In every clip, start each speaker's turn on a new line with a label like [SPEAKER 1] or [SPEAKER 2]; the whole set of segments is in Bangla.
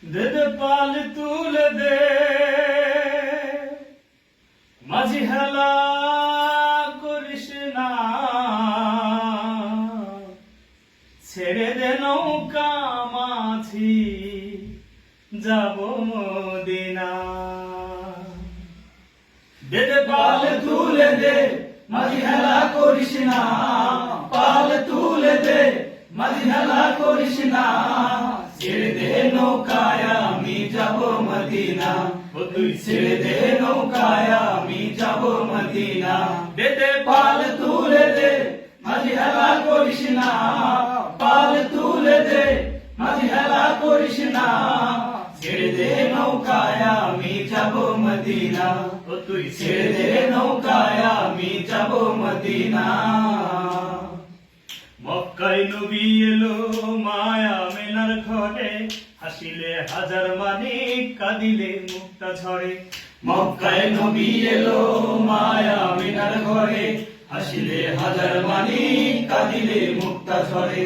[SPEAKER 1] দে দে পাল তুলে দে মাঝি হেলা করিস না, ছেড়ে দে নৌকা মাঝি যাব মদিনা। দে দে পাল তুলে দে মাঝি হেলা করিস না, পাল তুলে দে মাঝি হেলা করিস না, ছেড়ে দে নৌকায় আমি যাব মদিনা। ও তুই ছেড়ে দে নৌকায় আমি যাব মদিনা। দে দে পাল তুলে দে মাঝি হেলা করিস না, পাল তুলে দে মাঝি হেলা করিস না, ছেড়ে দে নৌকায় আমি যাব মদিনা। ও তুই ছেড়ে দে নৌকায় আমি যাব মদিনা। মক্কায় নবী এলো মায়া মেনার ঘরে, হাসিলে হাজার মানিক কাঁদিলে মুক্তা ঝরে। মক্কায় নবী এলো মায়া মেনার ঘরে, হাসিলে হাজার মানিক কাঁদিলে মুক্তা ঝরে।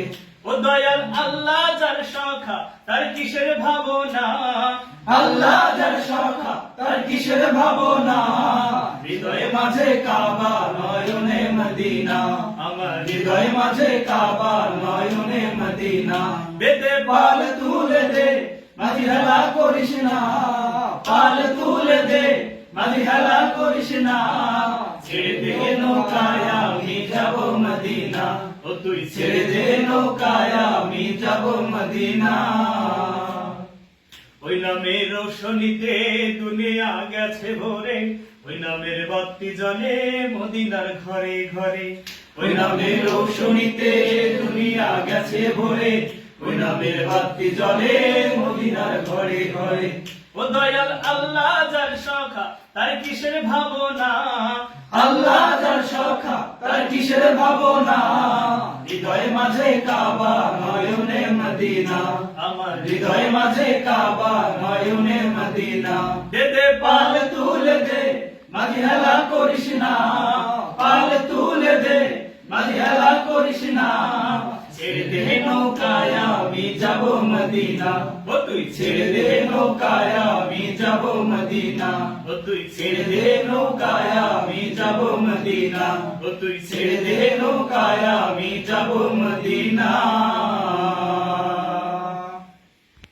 [SPEAKER 1] ও দয়াল আল্লাহ যার সখা তার কিসের ভাবনা, আল্লাহ যার সখা তার কিসের ভাবনা, হৃদয়ে মাঝে কাবা নয়নে মদিনা, আমার হৃদয় মাঝে কাবা নয়নে মদিনা। দে দে পাল তুলে দে মাঝি হেলা করিস না, পাল তুলে দে মাঝি হেলা করিস না, ছেড়ে দে নৌকায় আমি যাব মদিনা। ও তুই ছেড়ে দে নৌকায় আমি যাব মদিনা। ওই নামের রোশনীতে দুনিয়া গেছে ভরে, ওই নামের বাতি জ্বলে মদিনার ঘরে ঘরে। ওই নামের রোশনীতে দুনিয়া গেছে ভরে, ওই নামের বাতি জ্বলে মদিনার ঘরে ঘরে। ও দয়াল আল্লাহ যার সখা তার কিসের ভাবনা, আল্লাহ যার সখা তার কিসের ভাবনা, হৃদয় মাঝে কাবা নয়নে মদিনা, আমার হৃদয় মাঝে কাবা নয়নে মদিনা। দে দে পাল তুলে দে মাঝি হেলা করিস না, পাল তুলে দে মাঝি হেলা করিস না, ছেড়ে দে নৌকায় আমি যাব মদিনা। ও তুই ছেড়ে দে নৌকায় আমি যাব মদিনা। ও তুই ছেড়ে দে নৌকায় আমি যাব মদিনা। ও তুই ছেড়ে দে নৌকায় আমি যাব মদিনা।